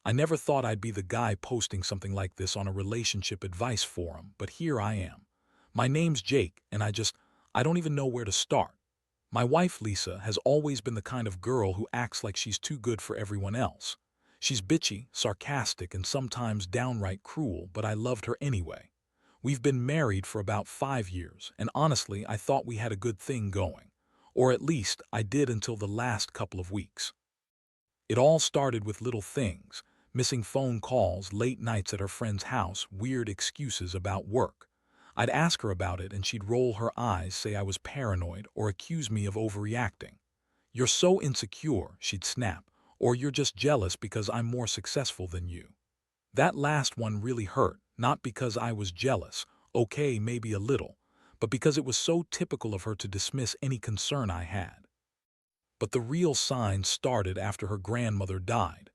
I never thought I'd be the guy posting something like this on a relationship advice forum, but here I am. My name's Jake, and I don't even know where to start. My wife, Lisa, has always been the kind of girl who acts like she's too good for everyone else. She's bitchy, sarcastic, and sometimes downright cruel, but I loved her anyway. We've been married for about 5 years, and honestly, I thought we had a good thing going. Or at least, I did until the last couple of weeks. It all started with little things: missing phone calls, late nights at her friend's house, weird excuses about work. I'd ask her about it and she'd roll her eyes, say I was paranoid, or accuse me of overreacting. "You're so insecure," she'd snap, or "you're just jealous because I'm more successful than you." That last one really hurt, not because I was jealous, okay, maybe a little, but because it was so typical of her to dismiss any concern I had. But the real signs started after her grandmother died.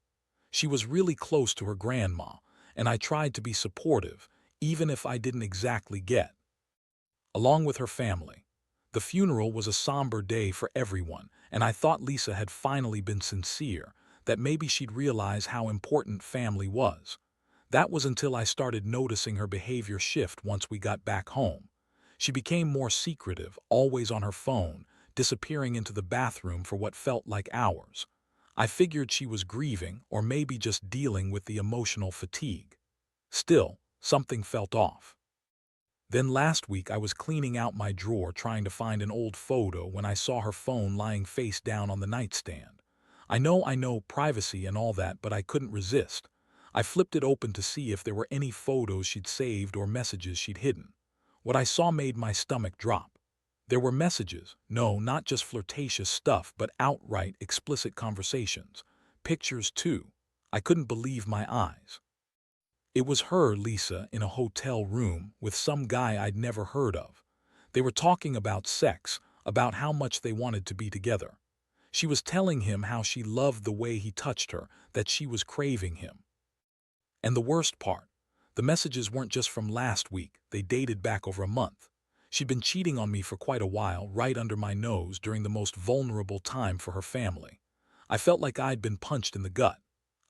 She was really close to her grandma, and I tried to be supportive, even if I didn't exactly get along with her family. The funeral was a somber day for everyone, and I thought Lisa had finally been sincere, that maybe she'd realize how important family was. That was until I started noticing her behavior shift once we got back home. She became more secretive, always on her phone, disappearing into the bathroom for what felt like hours. I figured she was grieving or maybe just dealing with the emotional fatigue. Still, something felt off. Then last week I was cleaning out my drawer trying to find an old photo when I saw her phone lying face down on the nightstand. I know, privacy and all that, but I couldn't resist. I flipped it open to see if there were any photos she'd saved or messages she'd hidden. What I saw made my stomach drop. There were messages, no, not just flirtatious stuff, but outright explicit conversations. Pictures too. I couldn't believe my eyes. It was her, Lisa, in a hotel room with some guy I'd never heard of. They were talking about sex, about how much they wanted to be together. She was telling him how she loved the way he touched her, that she was craving him. And the worst part, the messages weren't just from last week, they dated back over a month. She'd been cheating on me for quite a while, right under my nose during the most vulnerable time for her family. I felt like I'd been punched in the gut.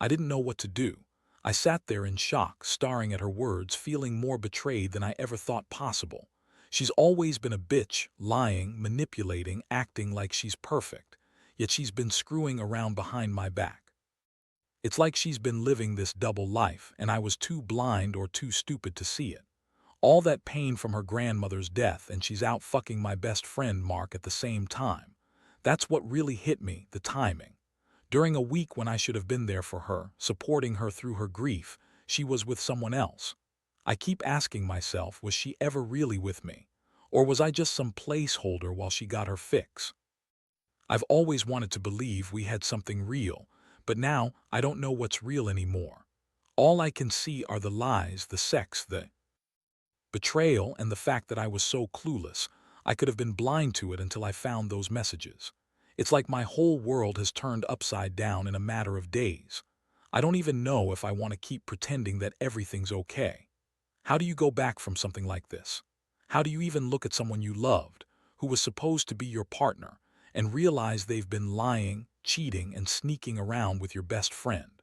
I didn't know what to do. I sat there in shock, staring at her words, feeling more betrayed than I ever thought possible. She's always been a bitch, lying, manipulating, acting like she's perfect. Yet she's been screwing around behind my back. It's like she's been living this double life, and I was too blind or too stupid to see it. All that pain from her grandmother's death, and she's out fucking my best friend Mark at the same time. That's what really hit me, the timing. During a week when I should have been there for her, supporting her through her grief, she was with someone else. I keep asking myself, was she ever really with me? Or was I just some placeholder while she got her fix? I've always wanted to believe we had something real, but now I don't know what's real anymore. All I can see are the lies, the sex, the betrayal, and the fact that I was so clueless. I could have been blind to it until I found those messages. It's like my whole world has turned upside down in a matter of days. I don't even know if I want to keep pretending that everything's okay. How do you go back from something like this? How do you even look at someone you loved, who was supposed to be your partner, and realize they've been lying, cheating, and sneaking around with your best friend?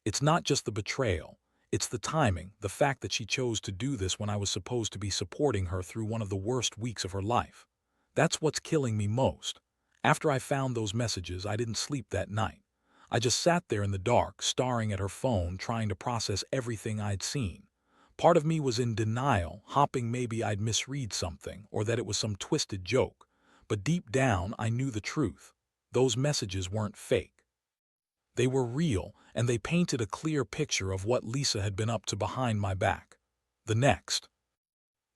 It's not just the betrayal. It's the timing, the fact that she chose to do this when I was supposed to be supporting her through one of the worst weeks of her life. That's what's killing me most. After I found those messages, I didn't sleep that night. I just sat there in the dark, staring at her phone, trying to process everything I'd seen. Part of me was in denial, hoping maybe I'd misread something or that it was some twisted joke. But deep down, I knew the truth. Those messages weren't fake. They were real, and they painted a clear picture of what Lisa had been up to behind my back. The next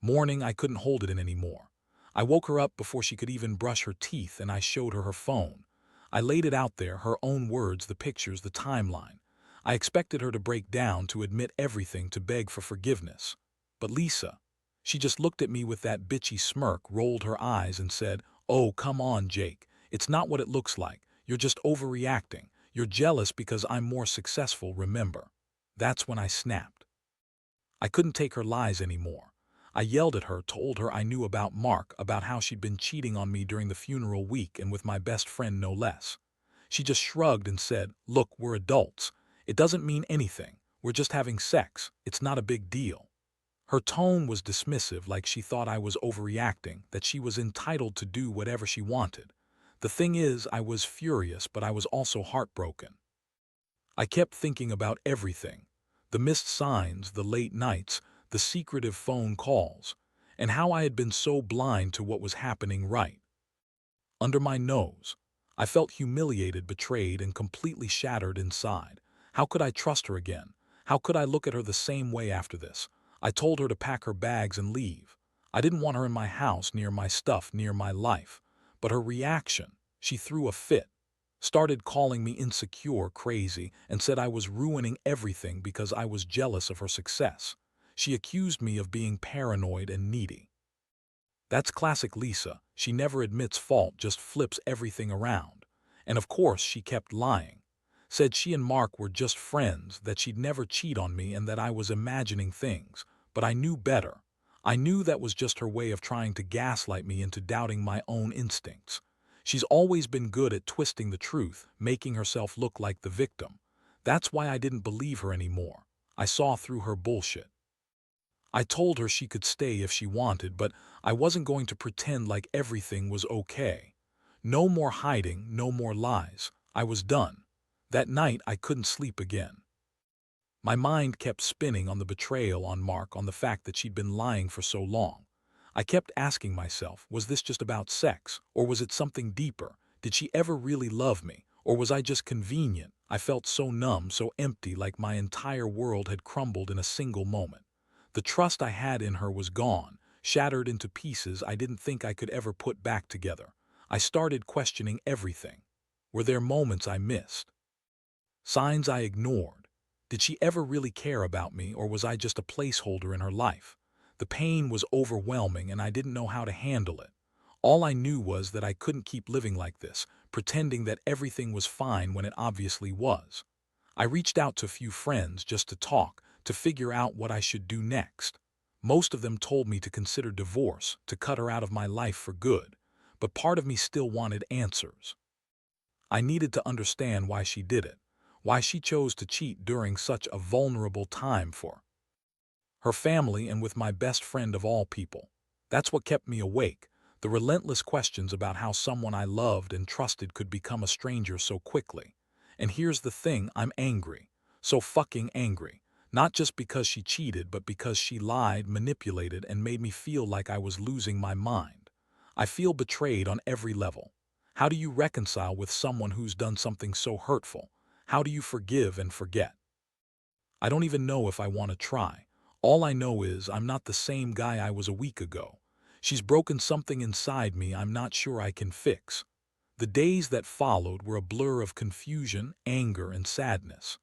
morning, I couldn't hold it in anymore. I woke her up before she could even brush her teeth, and I showed her her phone. I laid it out there, her own words, the pictures, the timeline. I expected her to break down, to admit everything, to beg for forgiveness. But Lisa, she just looked at me with that bitchy smirk, rolled her eyes, and said, "Oh, come on, Jake. It's not what it looks like. You're just overreacting. You're jealous because I'm more successful, remember." That's when I snapped. I couldn't take her lies anymore. I yelled at her, told her I knew about Mark, about how she'd been cheating on me during the funeral week and with my best friend no less. She just shrugged and said, "Look, we're adults. It doesn't mean anything. We're just having sex. It's not a big deal. Her tone was dismissive, like she thought I was overreacting, that she was entitled to do whatever she wanted. The thing is, I was furious, but I was also heartbroken. I kept thinking about everything. The missed signs, the late nights, the secretive phone calls, and how I had been so blind to what was happening right under my nose. I felt humiliated, betrayed, and completely shattered inside. How could I trust her again? How could I look at her the same way after this? I told her to pack her bags and leave. I didn't want her in my house, near my stuff, near my life. But her reaction, she threw a fit, started calling me insecure, crazy, and said I was ruining everything because I was jealous of her success. She accused me of being paranoid and needy. That's classic Lisa. She never admits fault, just flips everything around. And of course, she kept lying. Said she and Mark were just friends, that she'd never cheat on me and that I was imagining things. But I knew better. I knew that was just her way of trying to gaslight me into doubting my own instincts. She's always been good at twisting the truth, making herself look like the victim. That's why I didn't believe her anymore. I saw through her bullshit. I told her she could stay if she wanted, but I wasn't going to pretend like everything was okay. No more hiding, no more lies. I was done. That night, I couldn't sleep again. My mind kept spinning on the betrayal on Mark, on the fact that she'd been lying for so long. I kept asking myself, was this just about sex, or was it something deeper? Did she ever really love me, or was I just convenient? I felt so numb, so empty, like my entire world had crumbled in a single moment. The trust I had in her was gone, shattered into pieces I didn't think I could ever put back together. I started questioning everything. Were there moments I missed? Signs I ignored? Did she ever really care about me, or was I just a placeholder in her life? The pain was overwhelming and I didn't know how to handle it. All I knew was that I couldn't keep living like this, pretending that everything was fine when it obviously was. I reached out to a few friends just to talk, to figure out what I should do next. Most of them told me to consider divorce, to cut her out of my life for good, but part of me still wanted answers. I needed to understand why she did it, why she chose to cheat during such a vulnerable time for her family and with my best friend of all people. That's what kept me awake, the relentless questions about how someone I loved and trusted could become a stranger so quickly. And here's the thing, I'm angry. So fucking angry. Not just because she cheated, but because she lied, manipulated, and made me feel like I was losing my mind. I feel betrayed on every level. How do you reconcile with someone who's done something so hurtful? How do you forgive and forget? I don't even know if I want to try. All I know is I'm not the same guy I was a week ago. She's broken something inside me I'm not sure I can fix. The days that followed were a blur of confusion, anger, and sadness.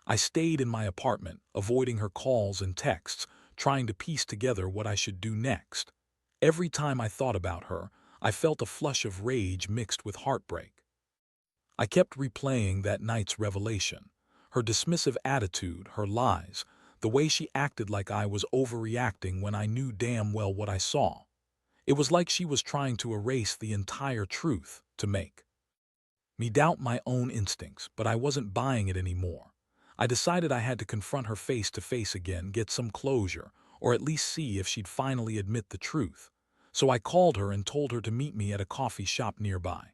I stayed in my apartment, avoiding her calls and texts, trying to piece together what I should do next. Every time I thought about her, I felt a flush of rage mixed with heartbreak. I kept replaying that night's revelation. Her dismissive attitude, her lies, the way she acted like I was overreacting when I knew damn well what I saw. It was like she was trying to erase the entire truth, to make me doubt my own instincts, but I wasn't buying it anymore. I decided I had to confront her face to face again, get some closure, or at least see if she'd finally admit the truth. So I called her and told her to meet me at a coffee shop nearby.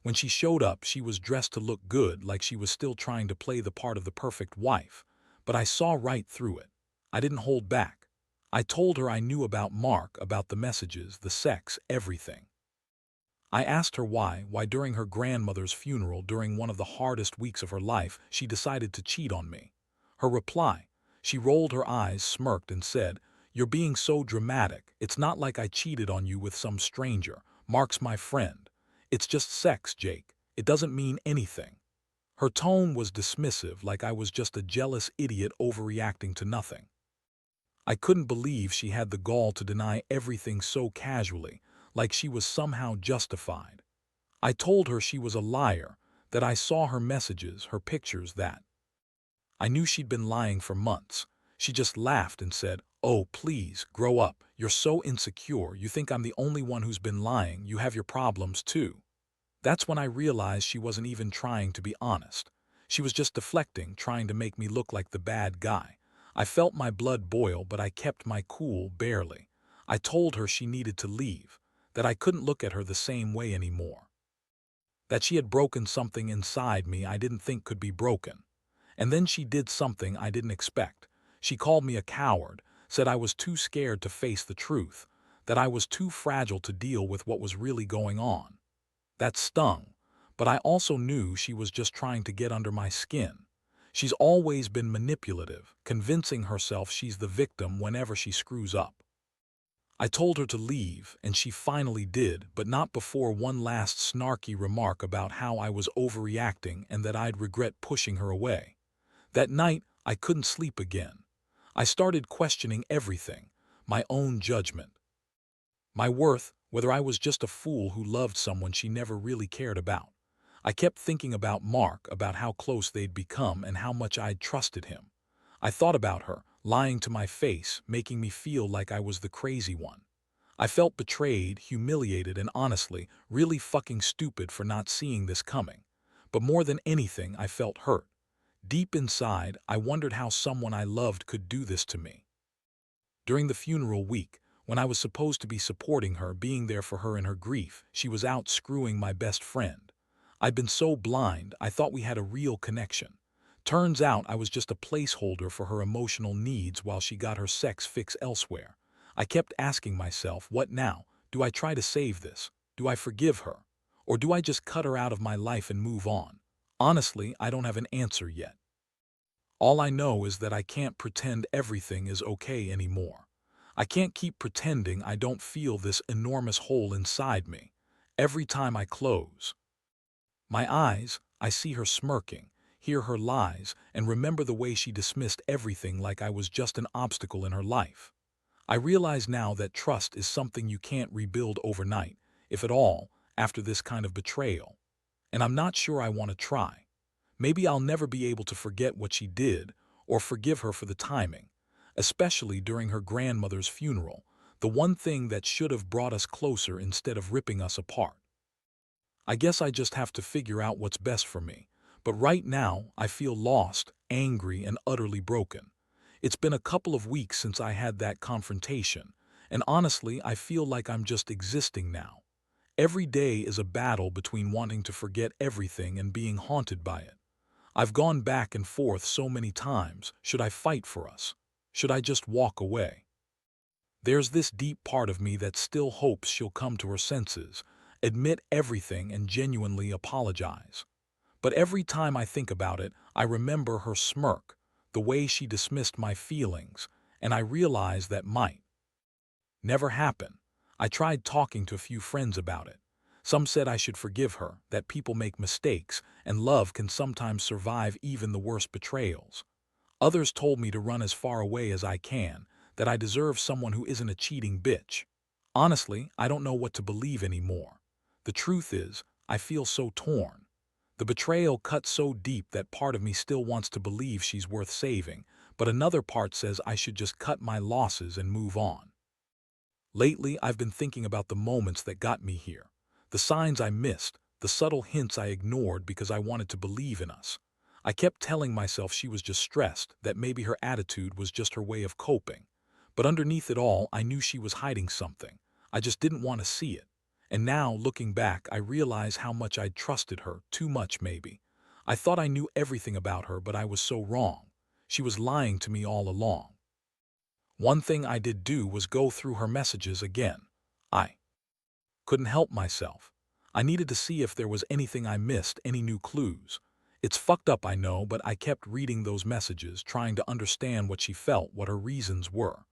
When she showed up, she was dressed to look good, like she was still trying to play the part of the perfect wife. But I saw right through it. I didn't hold back. I told her I knew about Mark, about the messages, the sex, everything. I asked her why during her grandmother's funeral, during one of the hardest weeks of her life, she decided to cheat on me. Her reply, she rolled her eyes, smirked, and said, "You're being so dramatic. It's not like I cheated on you with some stranger. Mark's my friend. It's just sex, Jake. It doesn't mean anything." Her tone was dismissive, like I was just a jealous idiot overreacting to nothing. I couldn't believe she had the gall to deny everything so casually, like she was somehow justified. I told her she was a liar, that I saw her messages, her pictures, that I knew she'd been lying for months. She just laughed and said, "Oh, please, grow up. You're so insecure. You think I'm the only one who's been lying. You have your problems too." That's when I realized she wasn't even trying to be honest. She was just deflecting, trying to make me look like the bad guy. I felt my blood boil, but I kept my cool barely. I told her she needed to leave, that I couldn't look at her the same way anymore, that she had broken something inside me I didn't think could be broken. And then she did something I didn't expect. She called me a coward, said I was too scared to face the truth, that I was too fragile to deal with what was really going on. That stung, but I also knew she was just trying to get under my skin. She's always been manipulative, convincing herself she's the victim whenever she screws up. I told her to leave, and she finally did, but not before one last snarky remark about how I was overreacting and that I'd regret pushing her away. That night, I couldn't sleep again. I started questioning everything, my own judgment, my worth, whether I was just a fool who loved someone she never really cared about. I kept thinking about Mark, about how close they'd become and how much I'd trusted him. I thought about her, lying to my face, making me feel like I was the crazy one. I felt betrayed, humiliated, and honestly, really fucking stupid for not seeing this coming. But more than anything, I felt hurt. Deep inside, I wondered how someone I loved could do this to me. During the funeral week, when I was supposed to be supporting her, being there for her in her grief, she was out screwing my best friend. I'd been so blind, I thought we had a real connection. Turns out I was just a placeholder for her emotional needs while she got her sex fix elsewhere. I kept asking myself, what now? Do I try to save this? Do I forgive her? Or do I just cut her out of my life and move on? Honestly, I don't have an answer yet. All I know is that I can't pretend everything is okay anymore. I can't keep pretending I don't feel this enormous hole inside me. Every time I close my eyes, I see her smirking, hear her lies, and remember the way she dismissed everything like I was just an obstacle in her life. I realize now that trust is something you can't rebuild overnight, if at all, after this kind of betrayal. And I'm not sure I want to try. Maybe I'll never be able to forget what she did or forgive her for the timing, especially during her grandmother's funeral, the one thing that should have brought us closer instead of ripping us apart. I guess I just have to figure out what's best for me, but right now I feel lost, angry, and utterly broken. It's been a couple of weeks since I had that confrontation, and honestly, I feel like I'm just existing now. Every day is a battle between wanting to forget everything and being haunted by it. I've gone back and forth so many times. Should I fight for us? Should I just walk away? There's this deep part of me that still hopes she'll come to her senses, admit everything, and genuinely apologize. But every time I think about it, I remember her smirk, the way she dismissed my feelings, and I realize that might never happen. I tried talking to a few friends about it. Some said I should forgive her, that people make mistakes, and love can sometimes survive even the worst betrayals. Others told me to run as far away as I can, that I deserve someone who isn't a cheating bitch. Honestly, I don't know what to believe anymore. The truth is, I feel so torn. The betrayal cut so deep that part of me still wants to believe she's worth saving, but another part says I should just cut my losses and move on. Lately, I've been thinking about the moments that got me here, the signs I missed, the subtle hints I ignored because I wanted to believe in us. I kept telling myself she was just stressed, that maybe her attitude was just her way of coping. But underneath it all, I knew she was hiding something. I just didn't want to see it. And now, looking back, I realize how much I'd trusted her, too much maybe. I thought I knew everything about her, but I was so wrong. She was lying to me all along. One thing I did do was go through her messages again. I couldn't help myself. I needed to see if there was anything I missed, any new clues. It's fucked up, I know, but I kept reading those messages, trying to understand what she felt, what her reasons were.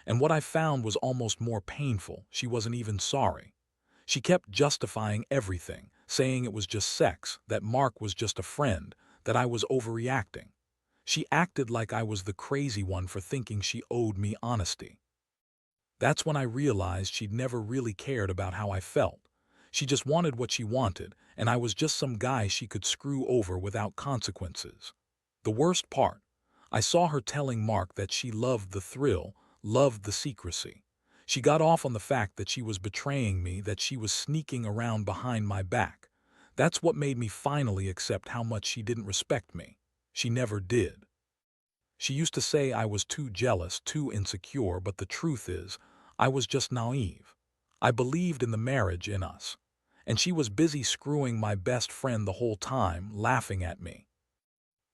And what I found was almost more painful. She wasn't even sorry. She kept justifying everything, saying it was just sex, that Mark was just a friend, that I was overreacting. She acted like I was the crazy one for thinking she owed me honesty. That's when I realized she'd never really cared about how I felt. She just wanted what she wanted, and I was just some guy she could screw over without consequences. The worst part, I saw her telling Mark that she loved the thrill, loved the secrecy. She got off on the fact that she was betraying me, that she was sneaking around behind my back. That's what made me finally accept how much she didn't respect me. She never did. She used to say I was too jealous, too insecure, but the truth is, I was just naive. I believed in the marriage in us. And she was busy screwing my best friend the whole time, laughing at me.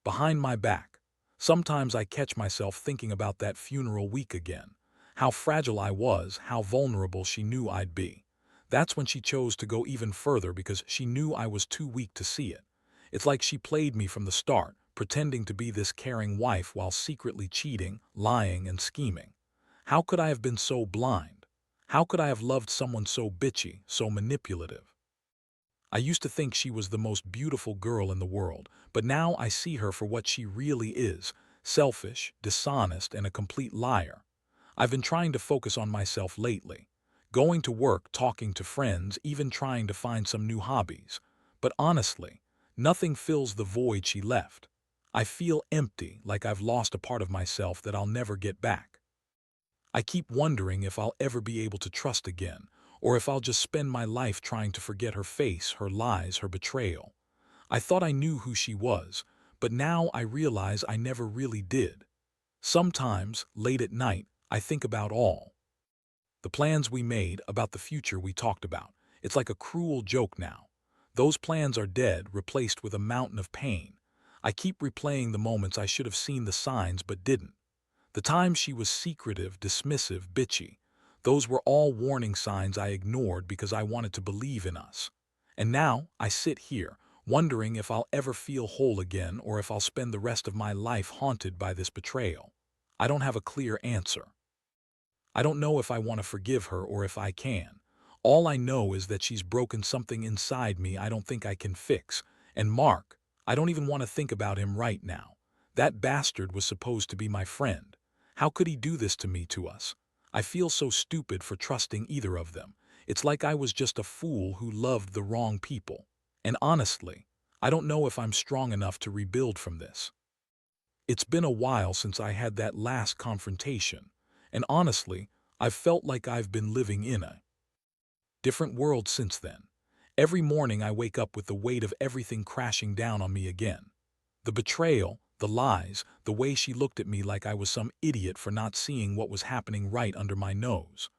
Behind my back, sometimes I catch myself thinking about that funeral week again. How fragile I was, how vulnerable she knew I'd be. That's when she chose to go even further because she knew I was too weak to see it. It's like she played me from the start, pretending to be this caring wife while secretly cheating, lying, and scheming. How could I have been so blind? How could I have loved someone so bitchy, so manipulative? I used to think she was the most beautiful girl in the world, but now I see her for what she really is: selfish, dishonest, and a complete liar. I've been trying to focus on myself lately, going to work, talking to friends, even trying to find some new hobbies. But honestly, nothing fills the void she left. I feel empty, like I've lost a part of myself that I'll never get back. I keep wondering if I'll ever be able to trust again, or if I'll just spend my life trying to forget her face, her lies, her betrayal. I thought I knew who she was, but now I realize I never really did. Sometimes, late at night, I think about all the plans we made, about the future we talked about. It's like a cruel joke now. Those plans are dead, replaced with a mountain of pain. I keep replaying the moments I should have seen the signs but didn't. The times she was secretive, dismissive, bitchy. Those were all warning signs I ignored because I wanted to believe in us. And now I sit here, wondering if I'll ever feel whole again or if I'll spend the rest of my life haunted by this betrayal. I don't have a clear answer. I don't know if I want to forgive her or if I can. All I know is that she's broken something inside me I don't think I can fix. And Mark, I don't even want to think about him right now. That bastard was supposed to be my friend. How could he do this to me, to us? I feel so stupid for trusting either of them. It's like I was just a fool who loved the wrong people. And honestly, I don't know if I'm strong enough to rebuild from this. It's been a while since I had that last confrontation, and honestly, I've felt like I've been living in a different world since then. Every morning I wake up with the weight of everything crashing down on me again. The betrayal, the lies, the way she looked at me like I was some idiot for not seeing what was happening right under my nose.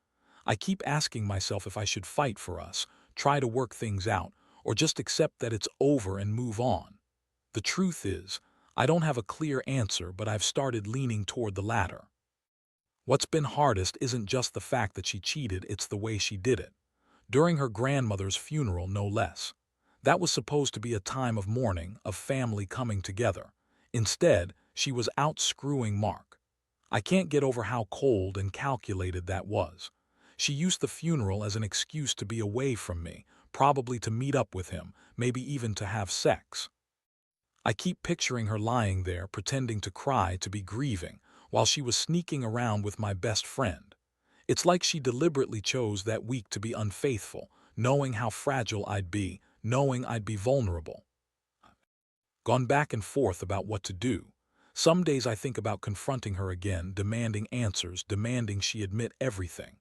I keep asking myself if I should fight for us, try to work things out, or just accept that it's over and move on. The truth is, I don't have a clear answer, but I've started leaning toward the latter. What's been hardest isn't just the fact that she cheated, it's the way she did it. During her grandmother's funeral, no less. That was supposed to be a time of mourning, of family coming together. Instead, she was out screwing Mark. I can't get over how cold and calculated that was. She used the funeral as an excuse to be away from me, probably to meet up with him, maybe even to have sex. I keep picturing her lying there, pretending to cry, to be grieving, while she was sneaking around with my best friend. It's like she deliberately chose that week to be unfaithful, knowing how fragile I'd be, knowing I'd be vulnerable. Gone back and forth about what to do. Some days I think about confronting her again, demanding answers, demanding she admit everything.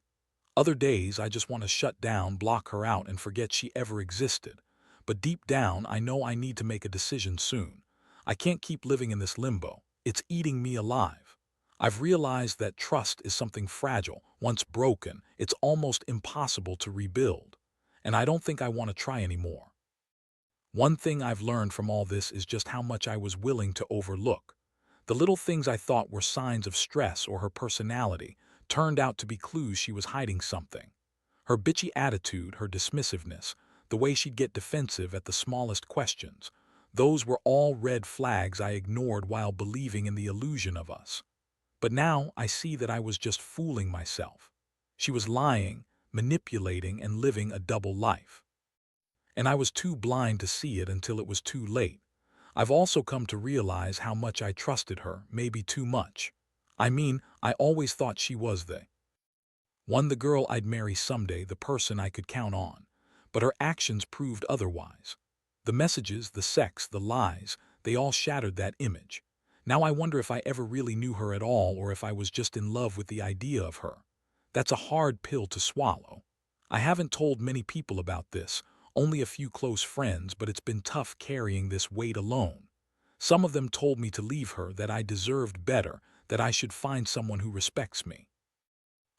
Other days I just want to shut down, block her out, and forget she ever existed. But deep down, I know I need to make a decision soon. I can't keep living in this limbo. It's eating me alive. I've realized that trust is something fragile. Once broken, it's almost impossible to rebuild. And I don't think I want to try anymore. One thing I've learned from all this is just how much I was willing to overlook. The little things I thought were signs of stress or her personality turned out to be clues she was hiding something. Her bitchy attitude, her dismissiveness, the way she'd get defensive at the smallest questions, those were all red flags I ignored while believing in the illusion of us. But now I see that I was just fooling myself. She was lying, manipulating, and living a double life. And I was too blind to see it until it was too late. I've also come to realize how much I trusted her, maybe too much. I mean, I always thought she was the girl I'd marry someday, the person I could count on. But her actions proved otherwise. The messages, the sex, the lies, they all shattered that image. Now I wonder if I ever really knew her at all, or if I was just in love with the idea of her. That's a hard pill to swallow. I haven't told many people about this, only a few close friends, but it's been tough carrying this weight alone. Some of them told me to leave her, that I deserved better, that I should find someone who respects me.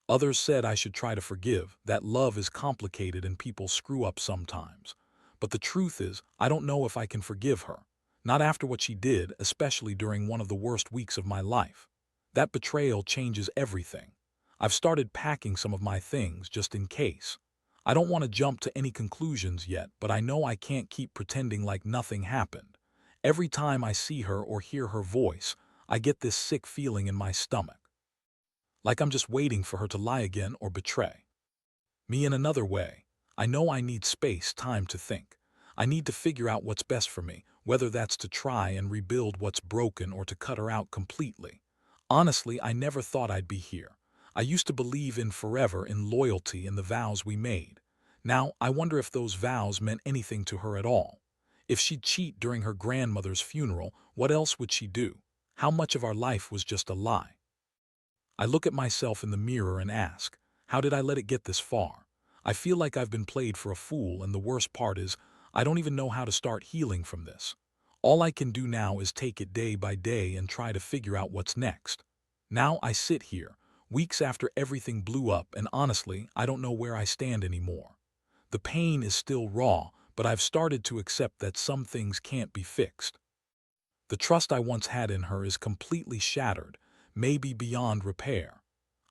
Others said I should try to forgive, that love is complicated and people screw up sometimes. But the truth is, I don't know if I can forgive her. Not after what she did, especially during one of the worst weeks of my life. That betrayal changes everything. I've started packing some of my things just in case. I don't want to jump to any conclusions yet, but I know I can't keep pretending like nothing happened. Every time I see her or hear her voice, I get this sick feeling in my stomach. Like I'm just waiting for her to lie again or betray me in another way. I know I need space, time to think. I need to figure out what's best for me, whether that's to try and rebuild what's broken or to cut her out completely. Honestly, I never thought I'd be here. I used to believe in forever, in loyalty, in the vows we made. Now, I wonder if those vows meant anything to her at all. If she'd cheat during her grandmother's funeral, what else would she do? How much of our life was just a lie? I look at myself in the mirror and ask, how did I let it get this far? I feel like I've been played for a fool, and the worst part is, I don't even know how to start healing from this. All I can do now is take it day by day and try to figure out what's next. Now I sit here, weeks after everything blew up, and honestly, I don't know where I stand anymore. The pain is still raw, but I've started to accept that some things can't be fixed. The trust I once had in her is completely shattered, maybe beyond repair.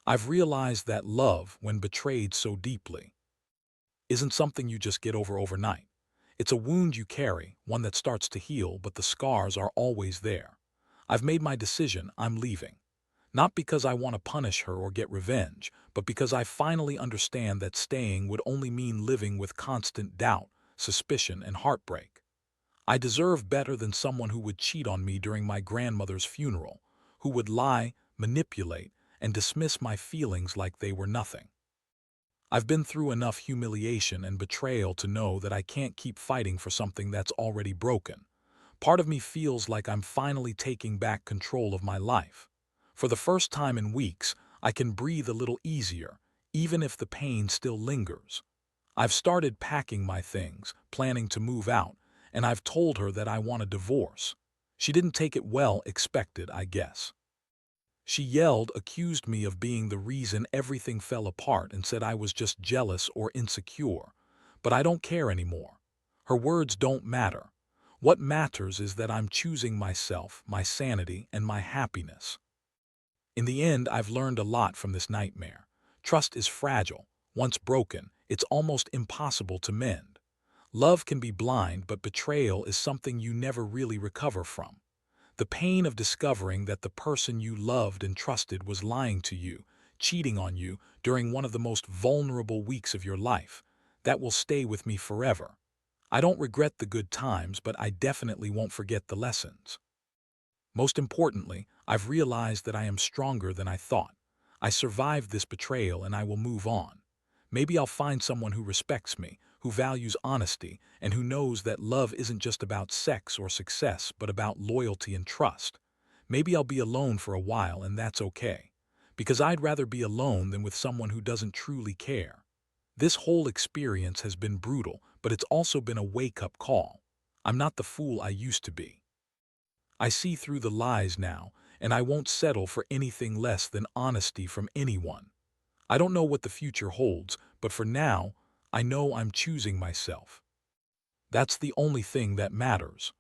I've realized that love, when betrayed so deeply, isn't something you just get over overnight. It's a wound you carry, one that starts to heal, but the scars are always there. I've made my decision, I'm leaving. Not because I want to punish her or get revenge, but because I finally understand that staying would only mean living with constant doubt, suspicion, and heartbreak. I deserve better than someone who would cheat on me during my grandmother's funeral, who would lie, manipulate, and dismiss my feelings like they were nothing. I've been through enough humiliation and betrayal to know that I can't keep fighting for something that's already broken. Part of me feels like I'm finally taking back control of my life. For the first time in weeks, I can breathe a little easier, even if the pain still lingers. I've started packing my things, planning to move out, and I've told her that I want a divorce. She didn't take it well, expected, I guess. She yelled, accused me of being the reason everything fell apart, and said I was just jealous or insecure. But I don't care anymore. Her words don't matter. What matters is that I'm choosing myself, my sanity, and my happiness. In the end, I've learned a lot from this nightmare. Trust is fragile. Once broken, it's almost impossible to mend. Love can be blind, but betrayal is something you never really recover from. The pain of discovering that the person you loved and trusted was lying to you, cheating on you during one of the most vulnerable weeks of your life, that will stay with me forever. I don't regret the good times, but I definitely won't forget the lessons. Most importantly, I've realized that I am stronger than I thought. I survived this betrayal and I will move on. Maybe I'll find someone who respects me, who values honesty, and who knows that love isn't just about sex or success, but about loyalty and trust. Maybe I'll be alone for a while, and that's okay. Because I'd rather be alone than with someone who doesn't truly care. This whole experience has been brutal, but it's also been a wake-up call. I'm not the fool I used to be. I see through the lies now, and I won't settle for anything less than honesty from anyone. I don't know what the future holds, but for now, I know I'm choosing myself. That's the only thing that matters.